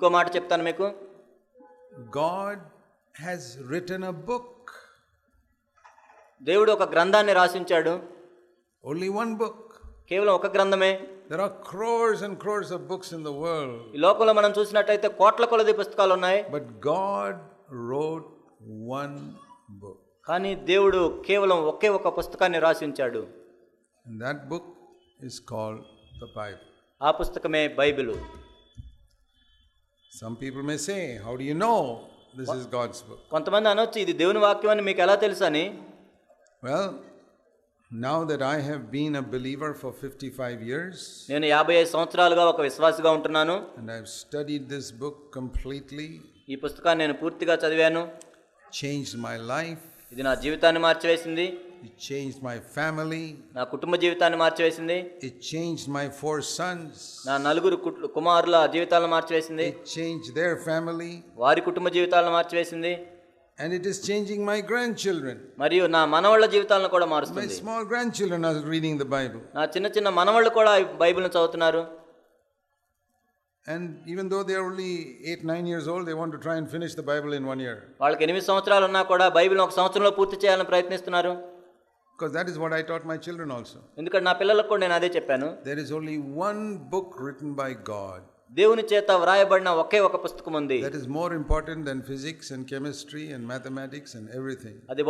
ఇంకో మాట చెప్తాను మీకు. God has written a book. దేవుడు ఒక గ్రంథాన్ని రాసించాడు. Only one book. కేవలం ఒక గ్రంథమే. There are crores and crores of books in the world. ఈ లోకంలో మనం చూసినట్టయితే కోట్ల కొలది పుస్తకాలు ఉన్నాయి. But God wrote one book. కానీ దేవుడు కేవలం ఒకే ఒక పుస్తకాన్ని రాసించాడు. And that book is called the Bible. ఆ పుస్తకమే Bible. Some people may say, how do you know this is God's book? కొంతమంది అనొచ్చు ఇది దేవుని వాక్యం అని మీకు ఎలా తెలుసు అని. Well, now that I have been a believer for 55 years, నేను 55 సంవత్సరాలుగా ఒక విశ్వాసిగా ఉంటున్నాను. and I've studied this book completely, ఈ పుస్తకాన్ని నేను పూర్తిగా చదివాను. changed my life, ఇది నా జీవితాన్ని మార్చివేసింది. it changed my family, నా కుటుంబ జీవితాన్ని మార్చివేసింది. it changed my 4 sons, నా 4 కుమారుల జీవితాలను మార్చివేసింది. it changed their family, వారి కుటుంబ జీవితాలను మార్చివేసింది. and it is changing my grandchildren. మరియు నా మనవళ్ళ జీవితాలను కూడా My మారుస్తుంది. small grandchildren are reading the Bible, నా చిన్న చిన్న మనవళ్ళు కూడా బైబిల్ని చదువుతున్నారు. and even though they are only 8-9 years old, they want to try and finish the Bible in 1 year, వాళ్ళకి 8 సంవత్సరాలు ఉన్నా కూడా బైబిల్ని ఒక సంవత్సరంలో పూర్తి చేయాలని ప్రయత్నిస్తున్నారు. because that is what I taught my children also. ఎందుకంటే నా పిల్లలకు కూడా నేను అదే చెప్పాను. There is only one book written by God దేవుని చేత వ్రాయబడిన ఒకే ఒక పుస్తకం ఉంది. that is more important than physics and chemistry and mathematics and everything. అది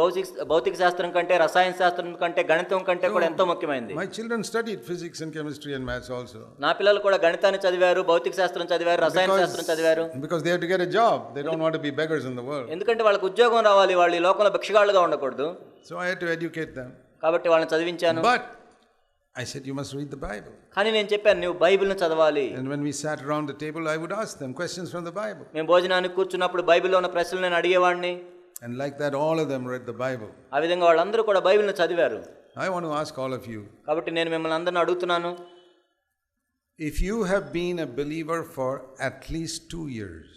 భౌతిక శాస్త్రం కంటే, రసాయన శాస్త్రం కంటే, గణితం కంటే కూడా ఎంతో ముఖ్యమైనది. My children studied physics and chemistry and maths also. నా పిల్లలు కూడా గణితాన్ని చదివారు, భౌతిక శాస్త్రం చదివారు, రసాయన శాస్త్రం చదివారు. Because they have to get a job. They don't want to be beggars in the world. ఎందుకంటే వాళ్ళకి ఉద్యోగం రావాలి, వాళ్ళు ఈ లోకంలో భిక్షగాళ్ళుగా ఉండకూడదు. So I had to educate them. కాబట్టి వాళ్ళని చదివించాను. But I said, you must read the Bible. కానీ నేను చెప్పాను, నువ్వు బైబిల్ని చదవాలి. And when we sat around the table, I would ask them questions from the Bible. మేము భోజనానికి కూర్చున్నప్పుడు బైబిల్లో ఉన్న ప్రశ్నలు నేను అడిగేవాడిని. And like that, all of them read the Bible. ఆ విధంగా వాళ్ళందరూ కూడా బైబిల్ని చదివారు. I want to ask all of you. కాబట్టి నేను మిమ్మల్ని అందరిని అడుగుతున్నాను, If you have been a believer for at least 2 years,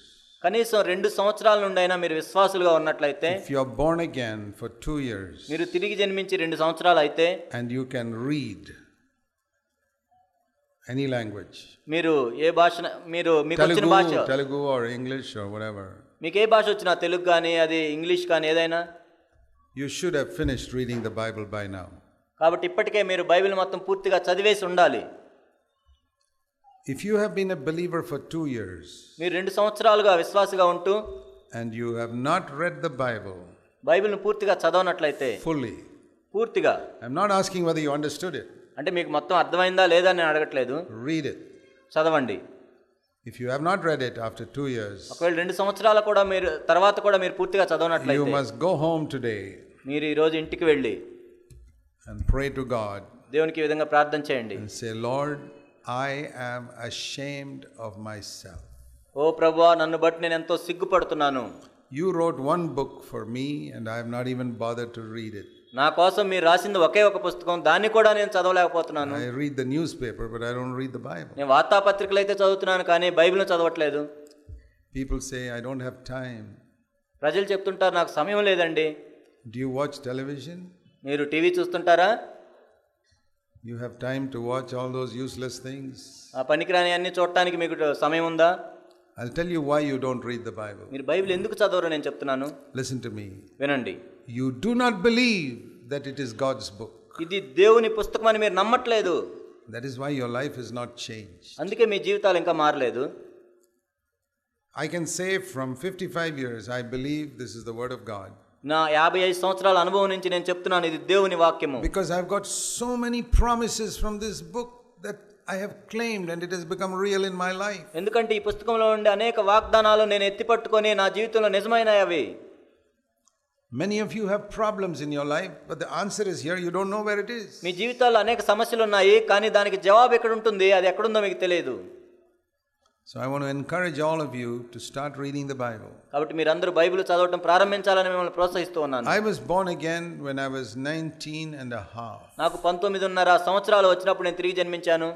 కనీసం 2 సంవత్సరాల నుండి అయినా మీరు విశ్వాసులుగా ఉన్నట్లయితే, if you are born again for 2 years, మీరు తిరిగి జన్మించి 2 సంవత్సరాలు అయితే, and you can read any language, మీరు ఏ భాష, మీకు వచ్చిన భాష, Telugu or English or whatever, మీకు ఏ భాష వచ్చినా, తెలుగు కానీ, అది ఇంగ్లీష్ కానీ, ఏదైనా, you should have finished reading the Bible by now. కాబట్టి ఇప్పటికే మీరు బైబిల్ మొత్తం పూర్తిగా చదివేసి ఉండాలి. If you have been a believer for 2 years, మీరు 2 సంవత్సరాలుగా విశ్వాసిగా ఉంటూ and you have not read the Bible బైబిల్ని పూర్తిగా చదవనట్లయితే, fully, పూర్తిగా, I'm not asking whether you understood it. అంటే మీకు మొత్తం అర్థమైందా లేదా నేను అడగట్లేదు, Read it. చదవండి. If you have not read it after 2 years, ఒకవేళ 2 సంవత్సరాల కూడా మీరు తర్వాత కూడా మీరు పూర్తిగా you చదవనట్లయితే, must go home today మీరు ఈ రోజు ఇంటికి వెళ్ళి and pray to God దేవునికి ఈ విధంగా ప్రార్థన చేయండి. and say, Lord, I am ashamed of myself. ఓ ప్రభువా, నన్ను బట్టి నేను ఎంతో సిగ్గుపడుతున్నాను. You wrote one book for me and I have not even bothered to read it. నా కోసం మీరు రాసింది ఒకే ఒక పుస్తకం, దాన్ని కూడా నేను చదవలేకపోతున్నాను. I read the newspaper, but I don't read the Bible. నేను వార్తాపత్రికలు అయితే చదువుతున్నాను, కానీ బైబిల్ని చదవట్లేదు. People say, I don't have time. ప్రజలు చెప్తుంటారు, నాకు సమయం లేదండి. Do you watch television? మీరు TV చూస్తుంటారా? You have time to watch all those useless things? ఆ పనికిరాని అన్ని చూడటానికి మీకు సమయం ఉందా? I'll tell you why you don't read the Bible. మీరు బైబిల్ ఎందుకు చదవరో నేను చెప్తున్నాను. Listen to me. వినండి. You do not believe that it is God's book. ఇది దేవుని పుస్తకం అని మీరు నమ్మట్లేదు. That is why your life is not changed. అందుకే మీ జీవితాలు ఇంకా మారలేదు. I can say from 55 years, I believe this is the word of God. నా 55 సంవత్సరాల అనుభవం నుంచి నేను చెప్తున్నాను, ఇది దేవుని వాక్యము. Because I've got so many promises from this book that I have claimed and it has become real in my life. ఎందుకంటే ఈ పుస్తకంలో ఉండే అనేక వాగ్దానాలు నేను ఎత్తిపట్టుకొని నా జీవితంలో నిజమైనవి అవి. Many of you have problems in your life, but the answer is here, you don't know where it is. మీ జీవితాల్లో అనేక సమస్యలు ఉన్నాయి, కానీ దానికి జవాబు ఎక్కడ ఉంటుంది, అది ఎక్కడుందో మీకు తెలియదు. So I want to encourage all of you to start reading the Bible. కాబట్టి మీరందరూ బైబిల్ చదవడం ప్రారంభించాలని మిమ్మల్ని ప్రోత్సహిస్తూ ఉన్నాను. I was born again when I was 19 and a half. నాకు 19.5 సంవత్సరాలు వచ్చినప్పుడు నేను తిరిగి జన్మించాను.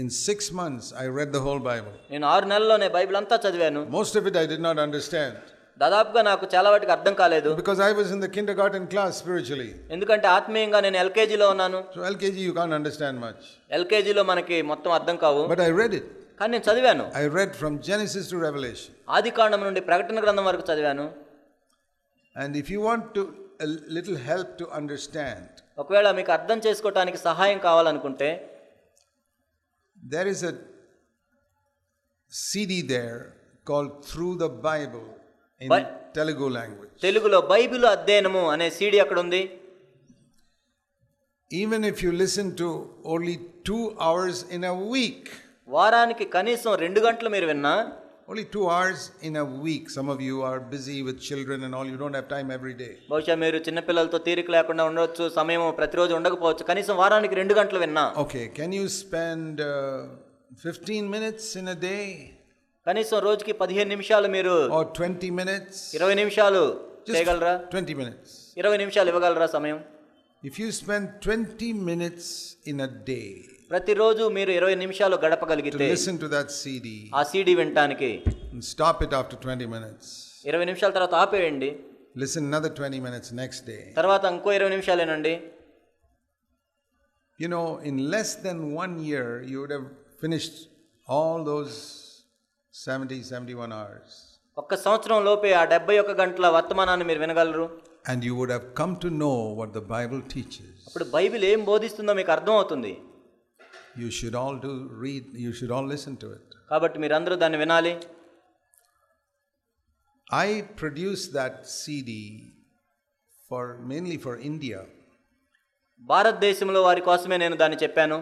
In 6 months I read the whole Bible. నేను 6 నెలల్లోనే బైబిల్ అంతా చదివాను. Most of it I did not understand. దాదాపుగా నాకు చాలా వాటికి అర్థం కాలేదు. Because I was in the kindergarten class spiritually. ఎందుకంటే ఆత్మీయంగా నేను ఎల్కేజీలో ఉన్నాను. So LKG you can't understand much. ఎల్కేజీలో మనకి మొత్తం అర్థం కావు. But I read it. కానీ నేను చదివాను. I read from Genesis to Revelation. ఆదికాండం నుండి ప్రకటన గ్రంథం వరకు చదివాను. And if you want to a little help to understand, ఒకవేళ మీకు అర్థం చేసుకోవడానికి సహాయం కావాలనుకుంటే there is a CD there called Through the Bible in Telugu language. తెలుగులో బైబిల్ అధ్యయనము అనే సీడీ అక్కడ ఉంది. Even if you listen to only 2 hours in a week, వారానికి కనీసం 2 గంటలు మీరు విన్నా, only 2 hours in a week. Some of you are busy with children and all, you don't have time every day. బహుశా మీరు చిన్న పిల్లలతో తీరిక లేకుండా ఉండవచ్చు, సమయం ప్రతిరోజు ఉండకపోవచ్చు. కనీసం వారానికి 2 గంటలు విన్నా. Okay, can you spend 15 minutes in a day? కనీసం రోజుకి 15 నిమిషాలు మీరు, or 20 minutes? 20 నిమిషాలు చేయగలరా? 20 minutes. 20 నిమిషాలు ఇవ్వగలరా సమయం? If you spend 20 minutes in a day, ప్రతిరోజు మీరు 20 నిమిషాలు to గడపగలిగితే listen to that CD, ఆ సీడీ వినటానికి, and stop it after 20 minutes, 20 నిమిషాల తర్వాత ఆపేయండి, listen another 20 minutes next day. తర్వాత ఇంకో 20 నిమిషాలేనండి. You know, in less than 1 year, you would have finished all those 71 hours. ఒక్క సంవత్సరం లోపే ఆ 71 గంటల వర్తమానాన్ని మీరు వినగలరు. And you would have come to know what the Bible teaches. అప్పుడు బైబిల్ ఏం బోధిస్తుందో మీకు అర్థం అవుతుంది. You should all you should all listen to it. కాబట్టి మీరందరూ దాన్ని వినాలి. I produced that CD mainly for India. భారతదేశంలో వారి కోసమే నేను దాన్ని చెప్పాను.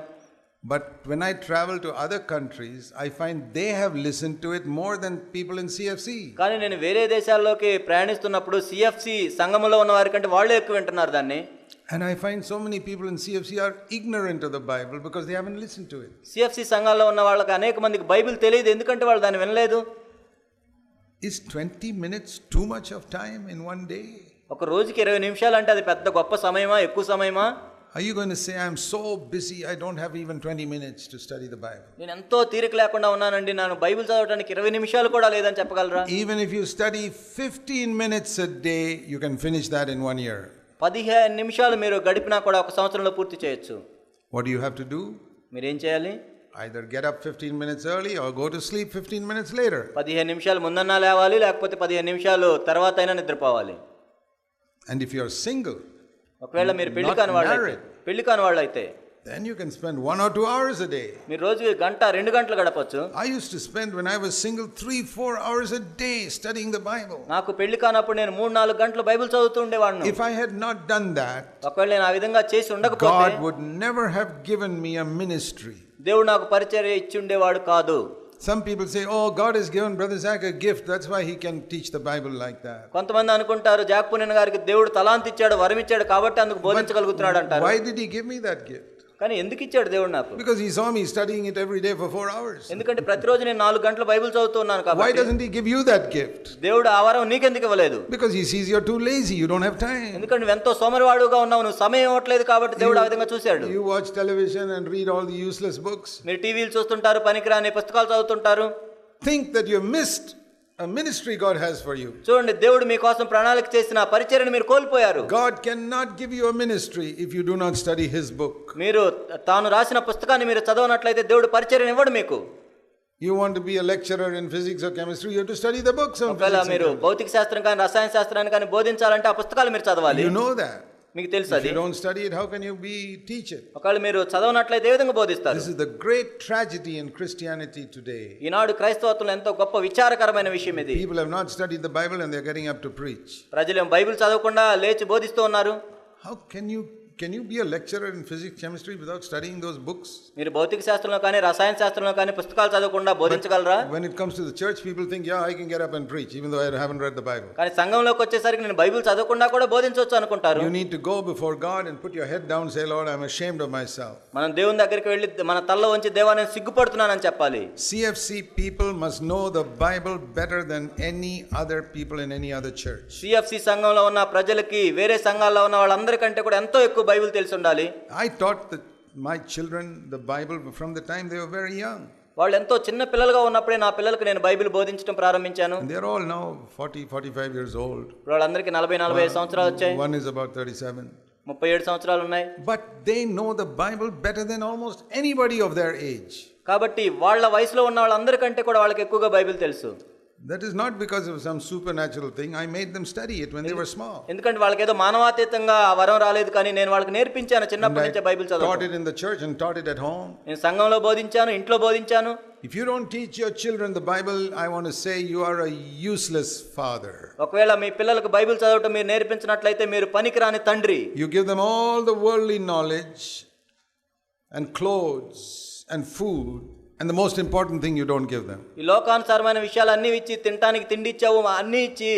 But when I travel to other countries, I find they have listened to it more than people in CFC. కానీ నేను వేరే దేశాల్లోకి ప్రయాణిస్తున్నప్పుడు CFC సంఘములో ఉన్న వారి కంటే వాళ్ళే ఎక్కువ వింటున్నారు దాన్ని. And I find so many people in CFC are ignorant of the Bible because they haven't listened to it. CFC సంఘాల్లో ఉన్న వాళ్ళకి అనేక మందికి బైబిల్ తెలియదు, ఎందుకంటే వాళ్ళు దాన్ని వినలేదు. Is 20 minutes too much of time in one day? ఒక రోజుకి 20 నిమిషాలు అంటే అది పెద్ద గొప్ప సమయమా, ఎక్కువ సమయమా? Are you going to say, I'm so busy, I don't have even 20 minutes to study the Bible? నేను ఎంతో తీరిక లేకుండా ఉన్నానండి, నేను బైబిల్ చదవడానికి 20 నిమిషాలు కూడా లేదని చెప్పగలరా? Even if you study 15 minutes a day, you can finish that in 1 year. 15 నిమిషాలు మీరు గడిపినా కూడా ఒక సంవత్సరంలో పూర్తి చేయొచ్చు. What do you have to do? మీరేం చేయాలి? Either get up 15 minutes early or go to sleep 15 minutes later. 15 నిమిషాలు ముందన్నా లేవాలి, లేకపోతే 15 నిమిషాలు తర్వాత అయినా నిద్రపోవాలి. And if you are single, ఒకవేళ మీరు పెళ్లి కాని వాళ్ళైతే then you can spend 1 or 2 hours a day. మీరు రోజుకి 1-2 గంటలు గడపొచ్చు. I used to spend, when I was single, 3-4 hours a day studying the Bible. నాకు పెళ్లి కానప్పుడు నేను 3-4 గంటలు బైబిల్ చదువుతూ ఉండేవాడిని. If I had not done that, ఒకవేళ నేను ఆ విధంగా చేసి ఉండకపోతే God would never have given me a ministry. దేవుడు నాకు పరిచర్య ఇచ్చి ఉండేవాడు కాదు. Some people say, oh, God has given Brother Zach a gift, that's why he can teach the Bible like that. కొంతమంది అనుకుంటారు జాక్పునిన్ గారికి దేవుడు తలాంత్ ఇచ్చాడు, వరం ఇచ్చాడు కాబట్టి అందుకు బోధించగలుగుతున్నాడు అంటారు. Why did he give me that gift? కానీ ఎందుకు ఇచ్చాడు దేవుడు నాకు? Because he saw me studying it every day for 4 hours. ఎందుకంటే ప్రతిరోజు నేను 4 గంటలు బైబిల్ చదువుతున్నాను కాబట్టి. Why doesn't he give you that gift? దేవుడు ఆ వరం నీకెందుకు ఇవ్వలేదు? Because he sees you're too lazy, you don't have time. ఎందుకంటే నువ్వు ఎంతో సోమరివాడుగా ఉన్నావు, నువ్వు సమయం ఇవ్వట్లేదు కాబట్టి దేవుడు ఆ విధంగా చూశాడు. You watch television and read all the useless books. మీరు టీవీలు చూస్తుంటారు, పనికిరాని పుస్తకాలు చదువుతుంటారు. Think that you missed a ministry God has for you. చూడండి, దేవుడు మీ కోసం ప్రణాళిక చేసిన పరిచర్యను మీరు కోల్పోయారు. God cannot give you a ministry if you do not study his book. మీరు తాను రాసిన పుస్తకాన్ని మీరు చదవనట్లయితే దేవుడు పరిచర్యను ఇవ్వడు మీకు. You want to be a lecturer in physics or chemistry, you have to study the books on physics. ఒకవేళ మీరు భౌతిక శాస్త్రం కానీ రసాయన శాస్త్రాన్ని కానీ బోధించాలంటే ఆ పుస్తకాలు మీరు చదవాలి. You know that. మీకు తెలుసు If అది. you don't study it, how can you teach it? ఒకవేళ మీరు చదవనట్లయితే ఏ విధంగా బోధిస్తారు? This is the great tragedy in Christianity today. ఈనాడు క్రైస్తవత్వంలో ఎంతో గొప్ప విచారకరమైన విషయం ఇది. People have not studied the Bible and they're getting up to preach. ప్రజలు బైబిల్ చదవకుండా లేచి బోధిస్తూ ఉన్నారు. How can you be a lecturer in physics chemistry without studying those books? మీరు భౌతిక శాస్త్రంలో కానీ రసాయన శాస్త్రంలో కానీ పుస్తకాలు చదవకుండా బోధించగలరా? When it comes to the church, people think, yeah, I can get up and preach even though I haven't read the Bible. కానీ సంఘంలోకి వచ్చేసరికి నేను బైబిల్ చదవకుండా కూడా బోధించవచ్చు అనుకుంటారు. You need to go before God and put your head down and say, Lord, I'm ashamed of myself. మనం దేవుని దగ్గరికి వెళ్ళి మన తలలో ఉంచి దేవా నేను సిగ్గుపడుతున్నానని చెప్పాలి. CFC people must know the Bible better than any other people in any other church. CFC సంఘంలో ఉన్న ప్రజలకి వేరే సంఘాల్లో ఉన్న వాళ్ళందరికంటే కూడా ఎంతో ఎక్కువ బైబిల్ తెలిసి ఉండాలి. I taught my children the Bible from the time they were very young. వాళ్ళు ఎంతో చిన్న పిల్లలుగా ఉన్నప్పుడే నా పిల్లలకు నేను బైబిల్ బోధించడం ప్రారంభించాను. They're all now 40-45 years old. వాళ్ళందరికీ 40-45 సంవత్సరాలు వచ్చాయి. One is about 37. 37 సంవత్సరాలు ఉన్నాయి. But they know the Bible better than almost anybody of their age. కాబట్టి వాళ్ళ వయసులో ఉన్న వాళ్ళందరికంటే కూడా వాళ్ళకి ఎక్కువగా బైబిల్ తెలుసు. That is not because of some supernatural thing. I made them study it when they were small. ఎందుకంటే వాళ్ళకి ఏదో మానవాతీతంగా ఆ వరం రాలేదు, కానీ నేను వాళ్ళకి నేర్పించాను చిన్నప్పటి And నుంచే బైబిల్ I taught చదవడం. it in the church and taught it at home. నేను సంఘంలో బోధించాను, ఇంట్లో బోధించాను. If you don't teach your children the Bible, I want to say you are a useless father. ఒకవేళ మీ పిల్లలకు బైబిల్ చదవటం మీరు నేర్పించినట్లయితే మీరు పనికిరాని తండ్రి. You give them all the worldly knowledge and clothes and food, and the most important thing you don't give them. ఈ లోకానుసారమైన విషయాలు అన్నీ ఇచ్చి, తినడానికి తిండి ఇచ్చావు, అన్నీ ఇచ్చి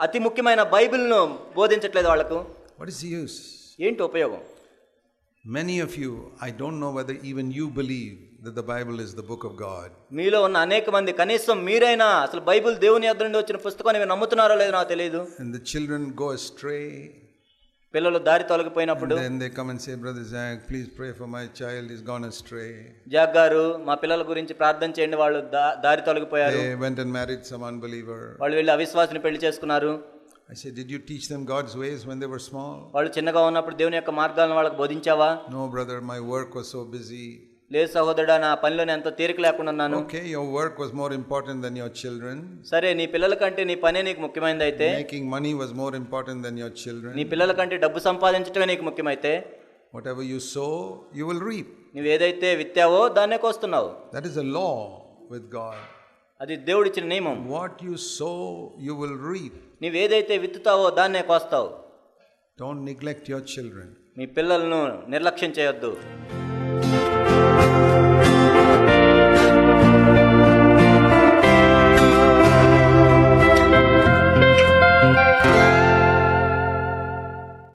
అతి ముఖ్యమైన బైబిల్ను బోధించట్లేదు వాళ్ళకు. What is the use? ఏంటి ఉపయోగం? Many of you, I don't know whether even you believe that the Bible is the book of God. మీలో ఉన్న అనేక మంది కనీసం మీరైనా అసలు బైబిల్ దేవుని యొద్ద నుండి వచ్చిన పుస్తకం మీరు నమ్ముతున్నారో లేదో నాకు తెలియదు. And the children go astray. పిల్లలు దారి తొలగిపోయినప్పుడు And then they come and say, Brother Zach, please pray for my child, he's gone astray. Jack గారు మా పిల్లల గురించి ప్రార్థన చేయండి, వాళ్ళు దారి తొలగిపోయారు. They went and married some unbeliever. వాళ్ళు వెళ్ళి అవిశ్వాసిని పెళ్లి చేసుకున్నారు. I said, did you teach them God's ways when they were small? వాళ్ళు చిన్నగా ఉన్నప్పుడు దేవుని యొక్క మార్గాలను వాళ్ళకి బోధించావా? No, brother, my work was so busy. లేదు సహోదరుడా, నా పనిలో నేను ఎంతో తీరిక లేకుండా ఉన్నాను. Okay, your work was more important than your children. సరే, నీ పిల్లల కంటే నీ పనే నీకు ముఖ్యమైనది అయితే, Making money was more important than your children. నీ పిల్లల కంటే డబ్బు సంపాదించడమే నీకు ముఖ్యమైతే, Whatever you sow, you will reap. నువ్వు ఏదైతే విత్తావో దాన్నే కోస్తున్నావు. That is a law with God. అది దేవుడిచ్చిన నియమం. What you sow, you will reap. నువ్వు ఏదైతే విత్తుతావో దాన్నే కోస్తావు. Don't neglect your children. మీ పిల్లలను నిర్లక్ష్యం చేయొద్దు.